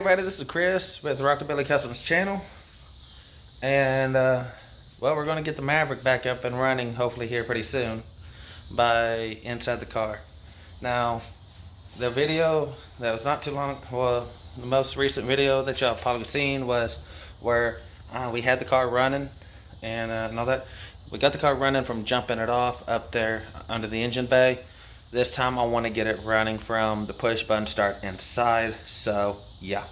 Everybody, this is Chris with Rockabilly Customs channel, and well, we're going to get the Maverick back up and running hopefully here pretty soon by inside the car. Now, the video that was not too long, well, the most recent video that y'all probably seen was where we had the car running and all that. We got the car running from jumping it off up there under the engine bay. This time I want to get it running from the push button start inside, so yeah.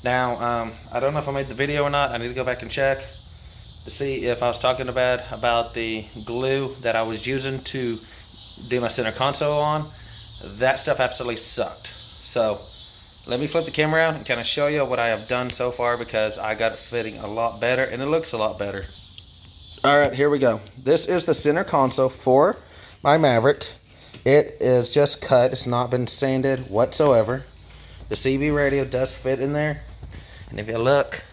Now, I don't know if I made the video or not. I need to go back and check to see if I was talking about the glue that I was using to do my center console on. That stuff absolutely sucked. So let me flip the camera around and kind of show you what I have done so far, because I got it fitting a lot better and it looks a lot better. Alright, here we go. This is the center console for my Maverick. It is just cut. It's not been sanded whatsoever. The CB radio does fit in there. And if you look,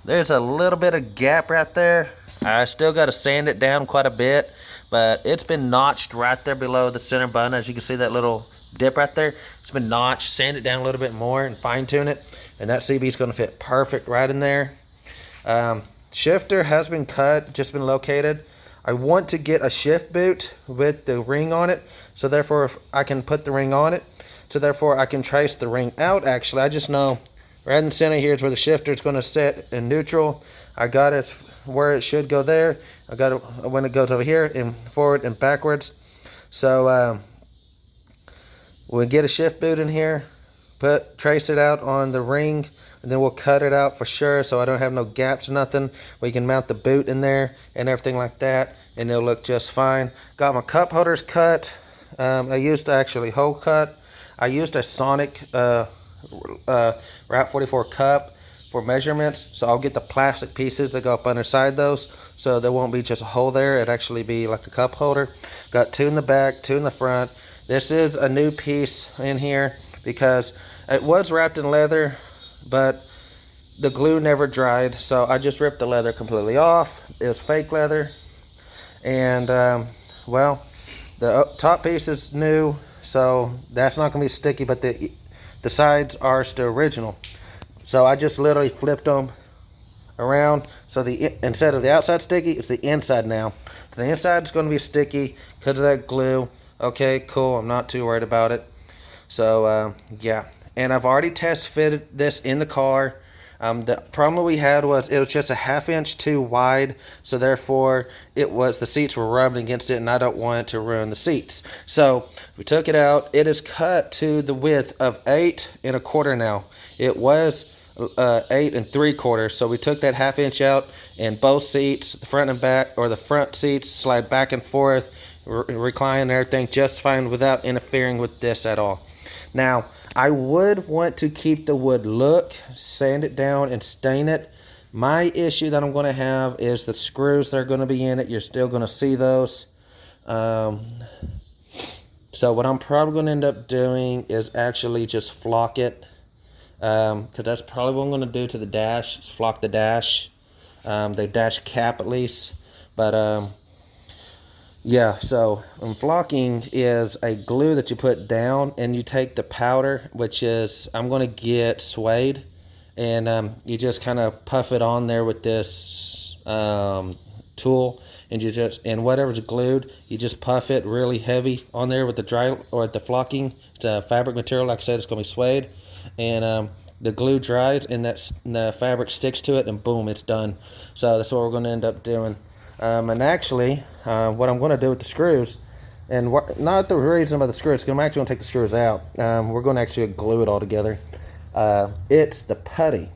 there's a little bit of gap right there. I still got to sand it down quite a bit, but it's been notched right there below the center button. As you can see, that little dip right there, it's been notched. Sand it down a little bit more and fine tune it, and that CB is going to fit perfect right in there. Shifter has been cut, just been located. I want to get a shift boot with the ring on it, so therefore if I can put the ring on it, so therefore I can trace the ring out. Actually, I just know right in the center here is where the shifter is going to sit in neutral. I got it where it should go there. I got it when it goes over here and forward and backwards. So we'll get a shift boot in here, trace it out on the ring, and then we'll cut it out for sure so I don't have no gaps or nothing. We can mount the boot in there and everything like that, and it'll look just fine. Got my cup holders cut. I used actually hole cut. I used a Sonic Route 44 cup for measurements, so I'll get the plastic pieces that go up underside those, so there won't be just a hole there. It'd actually be like a cup holder. Got two in the back, two in the front. This is a new piece in here because it was wrapped in leather, but the glue never dried, so I just ripped the leather completely off. It was fake leather, and well, the top piece is new, so that's not going to be sticky, but the sides are still original. So I just literally flipped them around, so instead of the outside sticky, it's the inside now. So the inside is going to be sticky because of that glue. Okay, cool. I'm not too worried about it. So yeah. And I've already test fitted this in the car. The problem we had was it was just a 1/2 inch too wide, so therefore the seats were rubbing against it, and I don't want it to ruin the seats. So we took it out. It is cut to the width of 8 1/4 now. It was 8 3/4, so we took that 1/2 inch out, and both seats, the front and back, or the front seats, slide back and forth, recline and everything just fine without interfering with this at all. Now, I would want to keep the wood look, sand it down, and stain it. My issue that I'm going to have is the screws that are going to be in it. You're still going to see those. So what I'm probably going to end up doing is actually just flock it. Because that's probably what I'm going to do to the dash, is flock the dash. The dash cap at least. But yeah, so flocking is a glue that you put down, and you take the powder, which is, I'm going to get suede, and you just kind of puff it on there with this tool, and whatever's glued, you just puff it really heavy on there with the dry, or the flocking. It's a fabric material, like I said, it's going to be suede, and the glue dries, and the fabric sticks to it, and boom, it's done. So that's what we're going to end up doing. And actually, what I'm going to do with the screws, and not the reason about the screws, because I'm actually going to take the screws out. We're going to actually glue it all together. It's the putty.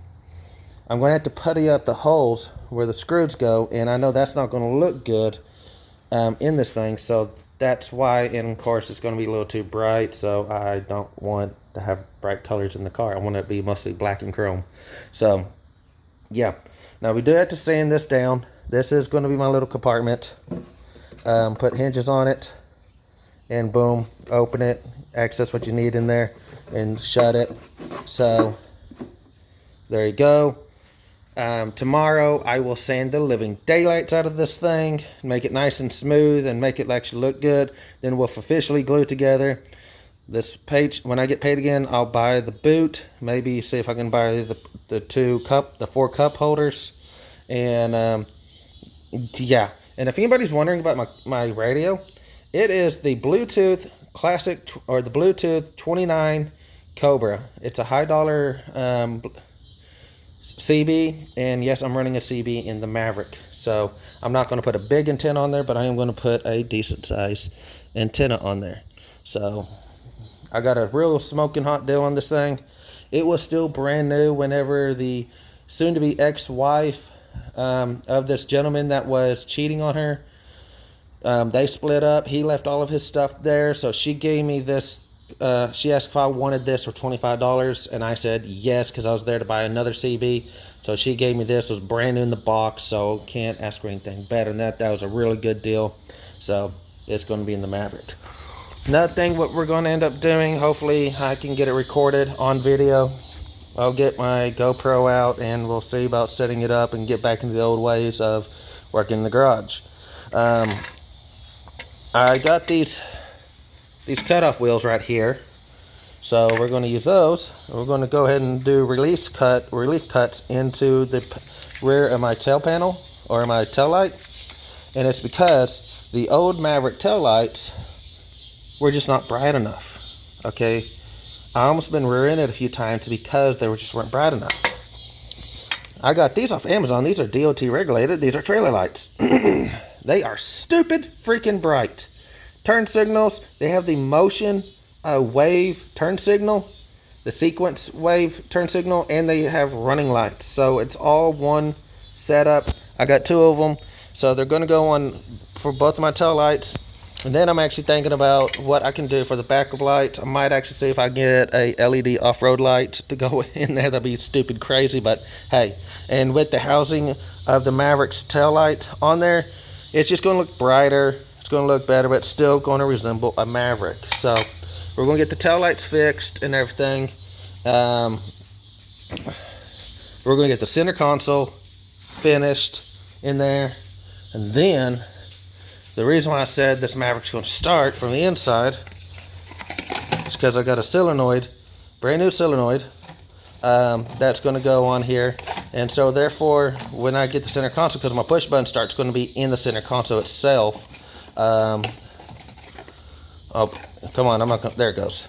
I'm going to have to putty up the holes where the screws go, and I know that's not going to look good in this thing, so that's why, and of course it's going to be a little too bright, so I don't want to have bright colors in the car. I want it to be mostly black and chrome. So, yeah. Now we do have to sand this down. This is going to be my little compartment. Put hinges on it, and boom, open it, access what you need in there, and shut it. So there you go. Tomorrow I will sand the living daylights out of this thing, make it nice and smooth, and make it actually look good. Then we'll officially glue it together. this page, when I get paid again, I'll buy the boot. Maybe see if I can buy the 4 cup holders. And yeah. And if anybody's wondering about my radio, it is the Bluetooth Classic, or the Bluetooth 29 Cobra. It's a high dollar CB, and yes, I'm running a CB in the Maverick. So I'm not going to put a big antenna on there, but I am going to put a decent size antenna on there. So I got a real smoking hot deal on this thing. It was still brand new whenever the soon-to-be ex-wife of this gentleman that was cheating on her, they split up. He left all of his stuff there, so she gave me this. She asked if I wanted this for $25, and I said yes, because I was there to buy another CB. So she gave me this. It was brand new in the box, so can't ask for anything better than that. That was a really good deal. So it's going to be in the Maverick. Another thing, what we're going to end up doing, hopefully I can get it recorded on video. I'll get my GoPro out, and we'll see about setting it up and get back into the old ways of working in the garage. I got these cutoff wheels right here, so we're going to use those. We're going to go ahead and do relief cuts into the rear of my tail panel, or my tail light. And it's because the old Maverick tail lights were just not bright enough. Okay, I almost been rear-ended it a few times because they just weren't bright enough. I got these off Amazon. These are DOT regulated. These are trailer lights. They are stupid freaking bright. Turn signals, they have the motion wave turn signal, the sequence wave turn signal, and they have running lights. So it's all one setup. I got 2 of them. So they're going to go on for both of my tail lights. And then I'm actually thinking about what I can do for the backup lights. I might actually see if I get a LED off-road light to go in there. That'd be stupid crazy, but hey. And with the housing of the Maverick's tail light on there, it's just going to look brighter. It's going to look better, but it's still going to resemble a Maverick. So we're going to get the tail lights fixed and everything. We're going to get the center console finished in there. And then the reason why I said this Maverick's going to start from the inside is because I got a solenoid, brand new solenoid, that's going to go on here. And so therefore, when I get the center console, because my push button start's going to be in the center console itself. Oh, come on, I'm not gonna, there it goes.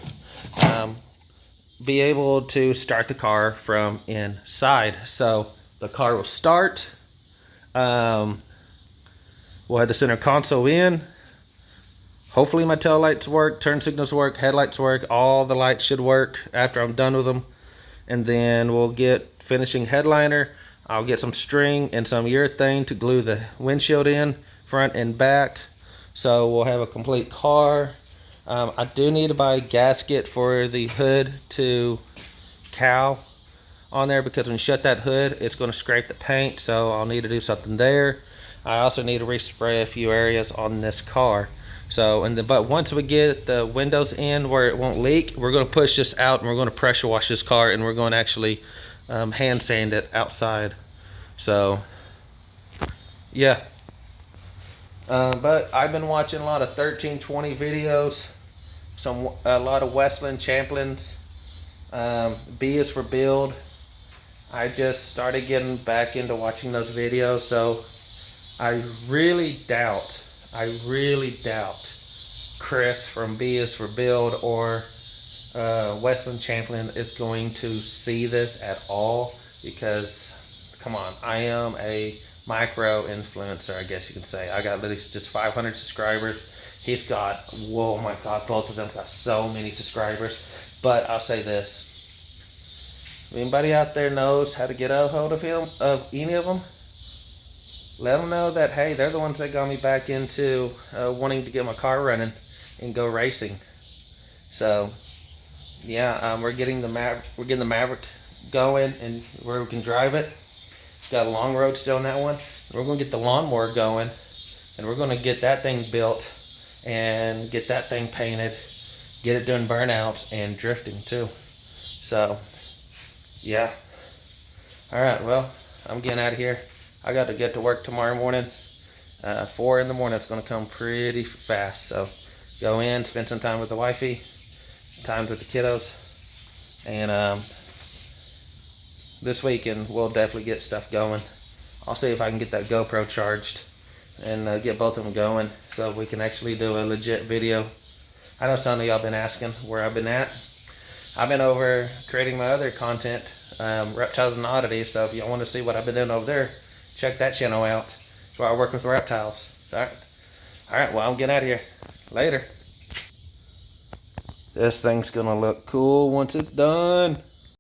Be able to start the car from inside. So the car will start. We'll have the center console in. Hopefully my tail lights work, turn signals work, headlights work, all the lights should work after I'm done with them. And then we'll get finishing headliner. I'll get some string and some urethane to glue the windshield in, front and back. So we'll have a complete car. I do need to buy a gasket for the hood to cowl on there, because when you shut that hood, it's going to scrape the paint. So I'll need to do something there. I also need to respray a few areas on this car. So, but once we get the windows in where it won't leak, we're going to push this out and we're going to pressure wash this car, and we're going to actually hand sand it outside. So, yeah. But I've been watching a lot of 1320 videos, a lot of Westland Champlins. B is for build. I just started getting back into watching those videos, so I really doubt Chris from B is for build or Westland Champlin is going to see this at all, because come on, I am a micro influencer, I guess you can say. I got at least just 500 subscribers. He's got, whoa my god, both of them got so many subscribers. But I'll say this, if anybody out there knows how to get a hold of him, of any of them, let them know that, hey, they're the ones that got me back into wanting to get my car running and go racing. So yeah, we're getting the Maverick going, and where we can drive it. Got a long road still on that one. We're going to get the lawnmower going, and we're going to get that thing built and get that thing painted, get it doing burnouts and drifting too. So yeah. All right, well, I'm getting out of here. I got to get to work tomorrow morning. 4 in the morning. It's going to come pretty fast. So go in, spend some time with the wifey, timed with the kiddos. And this weekend we'll definitely get stuff going. I'll see if I can get that GoPro charged and get both of them going so we can actually do a legit video. I know some of y'all been asking where I've been at. I've been over creating my other content, Reptiles and Oddities, so if y'all want to see what I've been doing over there, check that channel out. That's where I work with reptiles. Alright, well, I'm getting out of here. Later. This thing's gonna look cool once it's done.